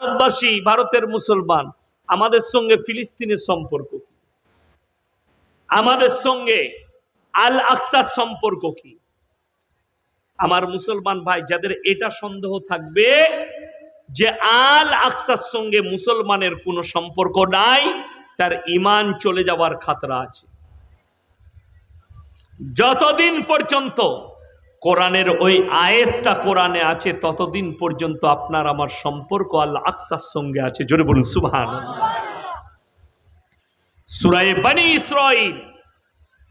ভারতবাসী, ভারতের মুসলমান, আমাদের সঙ্গে ফিলিস্তিনের সম্পর্ক কি? আমাদের সঙ্গে আল আকসার সম্পর্ক কি? আমার মুসলমান ভাই, যাদের এটা সন্দেহ থাকবে যে আল আকসার সঙ্গে মুসলমানের কোনো সম্পর্ক নাই, তার ঈমান চলে যাওয়ার খাতরা আছে। যতদিন পর্যন্ত কোরআনের ওই আয়াতটা কোরআনে আছে, ততদিন পর্যন্ত আপনার আমার সম্পর্ক আল আকসার সঙ্গে আছে। জোরে বলুন সুবহানাল্লাহ। সূরা বনী ইসরাঈল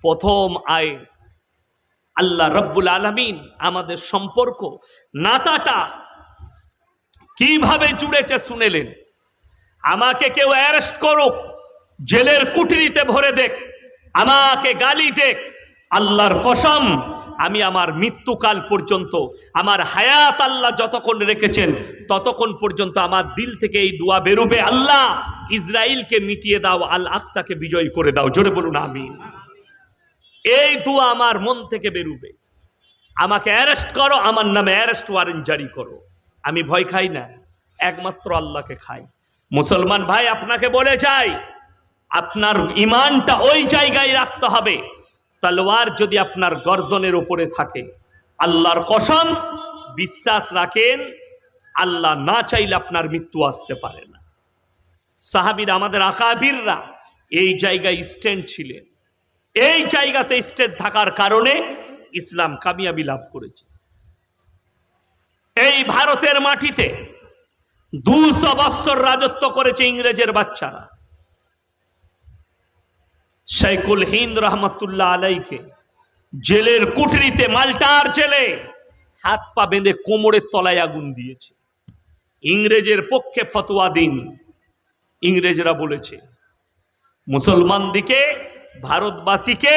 প্রথম আয়াত, আল্লাহ রাব্বুল আলামিন আমাদের সম্পর্ক নাতাটা কিভাবে জুড়েছে শুনেলেন। আমাকে কেউ অ্যারেস্ট করুক, জেলের কুঠরিতে ভরে দেখ, আমাকে গালি দেখ, আল্লাহর কসম আমি আমার মৃত্যুকাল পর্যন্ত, আমার হায়াত আল্লাহ যতক্ষণ রেখেছেন ততক্ষণ পর্যন্ত আমার দিল থেকে এই দোয়া বেরোবে, আল্লাহ ইসরায়েলকে মিটিয়ে দাও, আল আকসাকে বিজয় করে দাও। জোরে বলুন আমিন। এই দোয়া আমার মন থেকে বেরোবে। আমাকে অ্যারেস্ট করো, আমার নামে অ্যারেস্ট ওয়ারেন্ট জারি করো, আমি ভয় খাই না, একমাত্র আল্লাহকে খাই। মুসলমান ভাই, আপনাকে বলে যাই, আপনার ঈমানটা ওই জায়গায় রাখতে হবে। তলোয়ার যদি আপনার গর্দনের উপরে থাকে, আল্লাহর কসম বিশ্বাস রাখেন, আল্লাহ না চাইলে আপনার মৃত্যু আসতে পারে না। সাহাবীরা, আমাদের আকাবিররা এই জায়গায় স্ট্যান্ড ছিলেন। এই জায়গাতে স্ট্যান্ড থাকার কারণে ইসলাম কামিয়াবি লাভ করেছে। এই ভারতের মাটিতে 200 বৎসর রাজত্ব করেছে ইংরেজের বাচ্চারা। শাইখুল হিন্দ রহমতুল্লাহ আলাইকে জেলের কুঠরিতে, মাল্টার জেলে হাত পা বেঁধে কোমরের তলায় আগুন দিয়েছে। ইংরেজের পক্ষে ফতোয়া দিন। ইংরেজরা বলেছে মুসলমান দিকে, ভারতবাসীকে,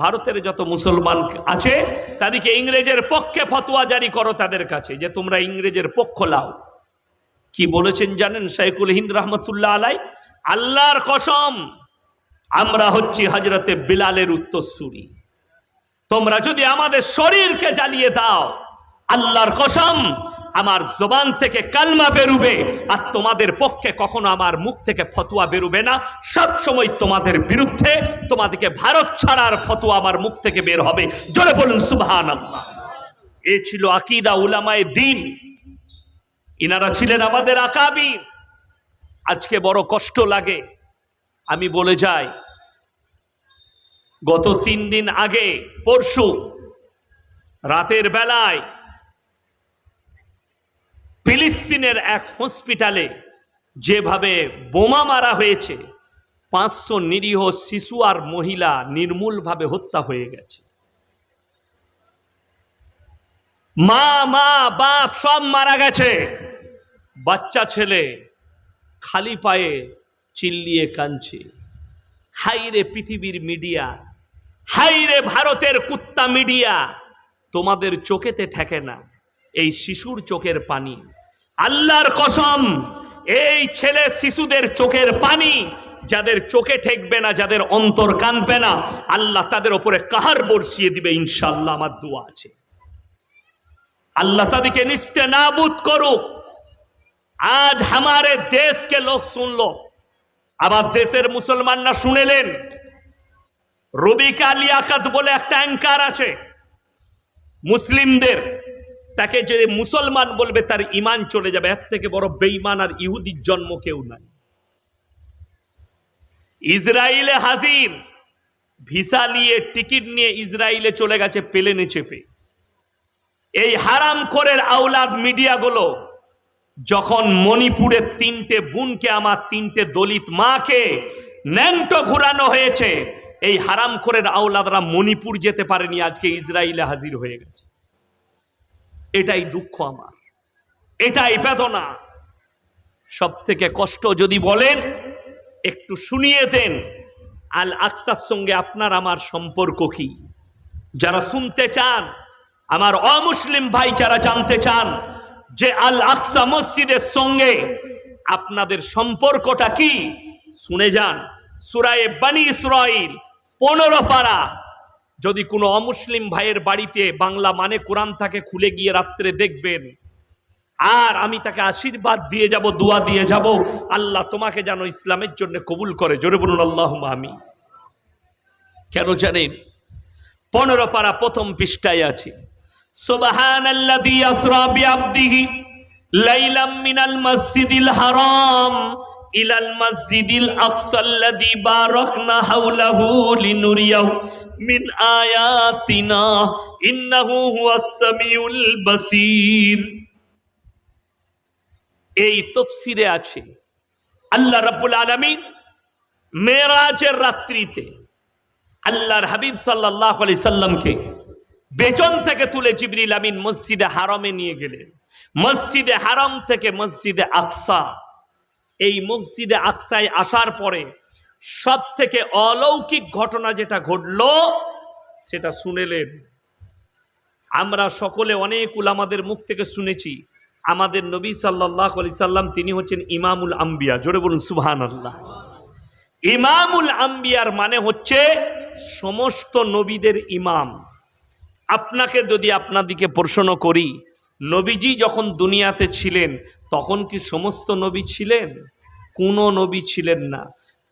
ভারতের যত মুসলমান আছে তাদেরকে ইংরেজের পক্ষে ফতোয়া জারি করো, তাদের কাছে যে তোমরা ইংরেজের পক্ষ লাও। কি বলেছেন জানেন শাইখুল হিন্দ রহমতুল্লাহ আলাই? আল্লাহর কসম, আমরা হচ্ছি হযরতে বিলালের উত্তরসূরি। তোমরা যদি আমাদের শরীরকে জ্বালিয়ে দাও, আল্লাহর কসম আমার জবান থেকে কালমা বেরুবে, আর তোমাদের পক্ষে কখনো আমার মুখ থেকে ফতোয়া বেরুবে না। সব সময় তোমাদের বিরুদ্ধে, তোমাদেরকে ভারত ছাড়ার ফতোয়া আমার মুখ থেকে বের হবে। জোরে বলুন সুবহানাল্লাহ। এ ছিল আকীদা উলামায়ে দ্বীন। ইনারা ছিলেন আমাদের আকাবির। আজকে বড় কষ্ট লাগে, আমি বলে যাই, গত 3 দিন আগে, পরশু রাতের বেলায় ফিলিস্তিনের এক হসপিটালে যেভাবে বোমা মারা হয়েছে, 500 নিরীহ শিশু আর মহিলা নির্মূলভাবে হত্যা হয়ে গেছে। মা বাপ সব মারা গেছে। বাচ্চা ছেলে খালি পায়ে চিল্লিয়ে কাঁদছে। হাইরে পৃথিবীর মিডিয়া, হাইরে ভারতের কুত্তা মিডিয়া, তোমাদের চোখেতে ঠেকে না এই শিশুর চোখের পানি। আল্লাহর কসম, এই ছেলে শিশুদের চোখের পানি যাদের চোখে ঠেকবে না, যাদের অন্তর কাঁদবে না, আল্লাহ তাদের উপরে কাহার বর্ষিয়ে দিবে ইনশাআল্লাহ। আমার দোয়া আছে, আল্লাহ তাদেরকে নিস্তে নাবুদ করুক। আজ हमारे देश के लोग सुन लो, আবার দেশের মুসলমানরা শুনেলেন। রবিকা লিয়াকাত বলে একটা অ্যাঙ্কার আছে মুসলিমদের, তাকে যে মুসলমান বলবে তার ঈমান চলে যাবে। এর থেকে বড় বেঈমান আর ইহুদির জন্ম কেউ নাই। ইসরায়েলে হাজির, ভিসা নিয়ে, টিকিট নিয়ে ইসরায়েলে চলে গেছে প্লেনে চেপে। এই হারামখোরের আওলাদ মিডিয়াগুলো যখন মণিপুরের 3টে বোনকে, আমার 3টে দলিত মাকে ন্যাংটো ঘুরানো হয়েছে, এই হারামখোরের আওলাদরা মণিপুর যেতে পারেনি, আজকে ইসরায়েলে হাজির হয়ে গেছে। এটাই দুঃখ আমার, এটাই বেদনা। সব থেকে কষ্ট যদি বলেন, একটু শুনিয়ে দেন আল আকসার সঙ্গে আপনার আমার সম্পর্ক কি। যারা শুনতে চান, আমার অমুসলিম ভাই যারা জানতে চান যে আল আকসা মসজিদের সঙ্গে আপনাদের সম্পর্কটা কি, শুনে যান সূরা বনী ইসরাঈল 15 পারা। যদি কোনো অমুসলিম ভাইয়ের বাড়িতে বাংলা মানে কোরআন থাকে, খুলে গিয়ে রাত্রে দেখবেন আর আমি তাকে আশীর্বাদ দিয়ে যাব, দোয়া দিয়ে যাব, আল্লাহ তোমাকে যেন ইসলামের জন্য কবুল করে। জোরে বলুন আল্লাহুম্মা আমিন। কেন জানেন? 15 পারা প্রথম পৃষ্ঠায় আছে, সুবহানাল্লাযী আসরা বিআবদিহি লাইলাম মিনাল মাসজিদিল হারাম ইলাল মাসজিদিল আকসাল্লাযী বারাকনা হাওলাহু লিনুরিয়াহু মিন আয়াতিনা ইন্নাহু হুয়াস সামিউল বাসীর। এই তাফসীরে আছে আল্লাহ রাব্বুল আলামিন মেরাজের রাত্রিতে আল্লাহর হাবিব সাল্লাল্লাহু আলাইহি সাল্লামকে বেচন থেকে তুলে জিবরিল আমিন মসজিদে হারামে নিয়ে গেলেন। মসজিদে হারাম থেকে মসজিদে আকসা, এই মসজিদে আকসায় আসার পরে সব থেকে অলৌকিক ঘটনা যেটা ঘটলো সেটা শুনেলেন। আমরা সকলে অনেক উলামাদের মুখ থেকে শুনেছি, আমাদের নবী সাল্লাল্লাহু আলাইহি সাল্লাম তিনি হচ্ছেন ইমামুল আম্বিয়া। জোরে বলুন সুবহানাল্লাহ। ইমামুল আম্বিয়ার মানে হচ্ছে সমস্ত নবীদের ইমাম। আপনাকে যদি আপনাদিকে প্রশ্ন করি, নবীজি যখন দুনিয়াতে ছিলেন তখন কি সমস্ত নবী ছিলেন? কোনো নবী ছিলেন না।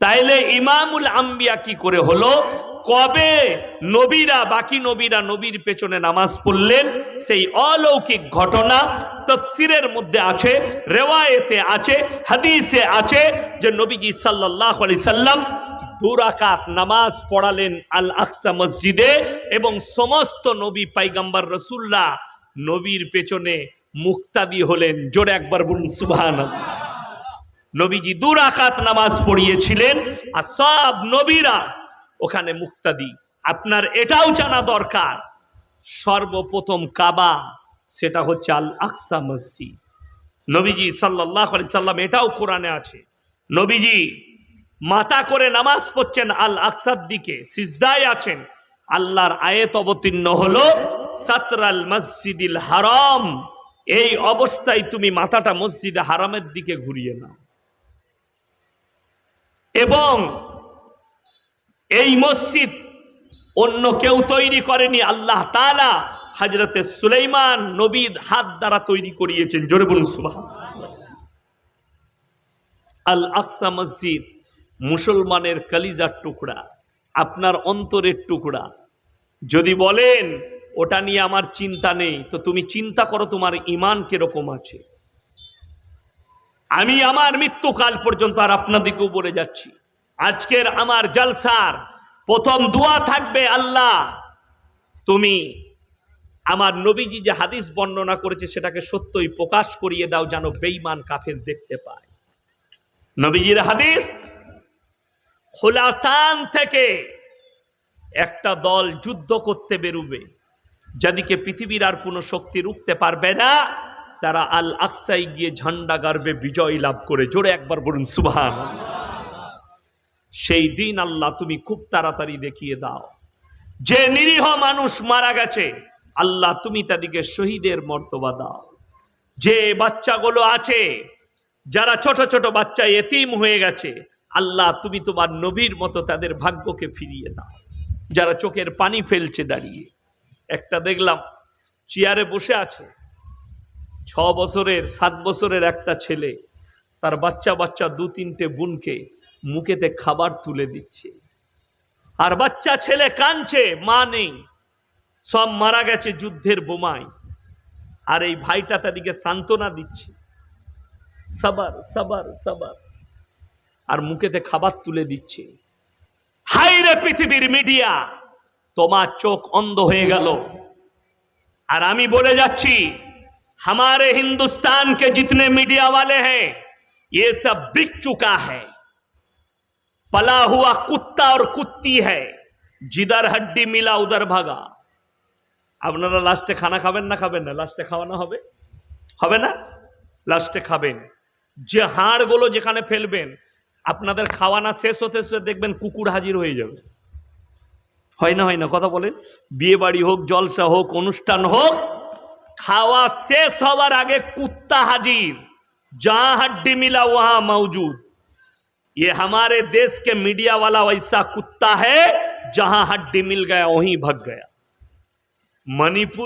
তাইলে ইমামুল আম্বিয়া কি করে হলো? কবে নবীরা, বাকি নবীরা নবীর পেছনে নামাজ পড়লেন, সেই অলৌকিক ঘটনা তাফসীরের মধ্যে আছে, রিওয়ায়েতে আছে, হাদিসে আছে যে নবীজি সাল্লাল্লাহু আলাইহি সাল্লাম 2 রাকাত নামাজ পড়ালেন আল আকসা মসজিদে, এবং সমস্ত নবী পয়গম্বর রাসূলুল্লাহ নবীর পেছনে মুক্তাদি হলেন। জোরে একবার বলুন সুবহানাল্লাহ। নবীজি 2 রাকাত নামাজ পড়িয়েছিলেন আর সব নবীরা ওখানে মুক্তাদি। আপনার এটাও জানা দরকার, সর্বপ্রথম কাবা সেটা হচ্ছে আল আকসা মসজিদ। নবীজি সাল্লাল্লাহু আলাইহি সাল্লাম, এটাও কোরআনে আছে, নবীজি মাথা করে নামাজ পড়ছেন আল আকসার দিকে, সিজদায় আছেন, আল্লাহর আয়াত অবতীর্ণ হলো সাতরাল মসজিদিল হারাম, এই অবস্থায় তুমি মাথাটা মসজিদে হারামের দিকে ঘুরিয়ে নাও। এবং এই মসজিদ অন্য কেউ তৈরি করেনি, আল্লাহ তাআলা হযরতে সুলাইমান নবীর হাত দ্বারা তৈরি করিয়েছেন। জোরে বলুন সুবহানাল্লাহ। আল আকসা মসজিদ মুসলমানের কলিজার টুকরা, আপনার অন্তরের টুকরা। যদি বলেন ওটা নিয়ে আমার চিন্তা নেই, তো তুমি চিন্তা করো তোমার ঈমান কিরকম আছে। আমি আমার মৃত্যুকাল পর্যন্ত আর আপনাদেরকেও বলে যাচ্ছি, আজকের আমার জলসার প্রথম দোয়া থাকবে, আল্লাহ তুমি আমার নবীজি যে হাদিস বর্ণনা করেছে সেটাকে সত্যই প্রকাশ করিয়ে দাও, যেন বেঈমান কাফের দেখতে পায়। নবীজির হাদিস, খুলাসান থেকে একটা দল যুদ্ধ করতে বেরোবে, যাদেরকে পৃথিবীর আর কোনো শক্তি রুখতে পারবে না, তারা আল আকসায় গিয়ে ঝান্ডা গাড়বে, বিজয় লাভ করে। জোরে একবার বলুন সুবহানাল্লাহ। সেই দিন আল্লাহ তুমি খুব তাড়াতাড়ি দেখিয়ে দাও, যে নিরীহ মানুষ মারা গেছে আল্লাহ তুমি তাদেরকে শহীদের মর্তবা দাও। যে বাচ্চাগুলো আছে যারা ছোট ছোট বাচ্চা এতিম হয়ে গেছে, আল্লাহ তুমি তোমার নবীর মতো তাদের ভাগ্যকে ফিরিয়ে দাও। যারা চোখের পানি ফেলছে দাঁড়িয়ে, একটা দেখলাম চেয়ারে বসে আছে, 6 বছরের 7 বছরের একটা ছেলে, তার বাচ্চা 2-3টে বোনকে মুখেতে খাবার তুলে দিচ্ছে, আর বাচ্চা ছেলে কাঁদছে, মা নেই, সব মারা গেছে যুদ্ধের বোমায়, আর এই ভাইটা তাদেরকে সান্ত্বনা দিচ্ছে, সবার সবার সবার, আর মুখেতে খাবার তুলে দিচ্ছে। হায় রে পৃথিবীর মিডিয়া, তোমার চোখ অন্ধ হয়ে গেল। আর আমি বলে যাচ্ছি, हमारे हिंदुस्तान के जितने मीडिया वाले हैं ये सब बिक चुका है, पला हुआ कुत्ता और कुत्ती है, जिधर हड्डी मिला उधर भागा। আপনারা লাস্টে খানা খাবেন না খাবেন না? লাস্টে খাওয়ানো হবে, হবে না? লাস্টে খাবেন। যে হাড়গুলো যেখানে ফেলবেন, আপনাদের খাওয়ানা শেষ হতে দেখবেন কুকুর হাজির হয়ে যাবে। হয় না? হয় না? কথা বলেন। বিয়ে বাড়ি হোক, জলসা হোক, অনুষ্ঠান হোক, খাওয়া শেষ হওয়ার আগে কুত্তা হাজির, जहां हड्डी मिला वहां मौजूद। ये हमारे देश के मीडिया वाला वैसा कुत्ता है, जहां हड्डी मिल गया वहीं भाग गया। मणिपुर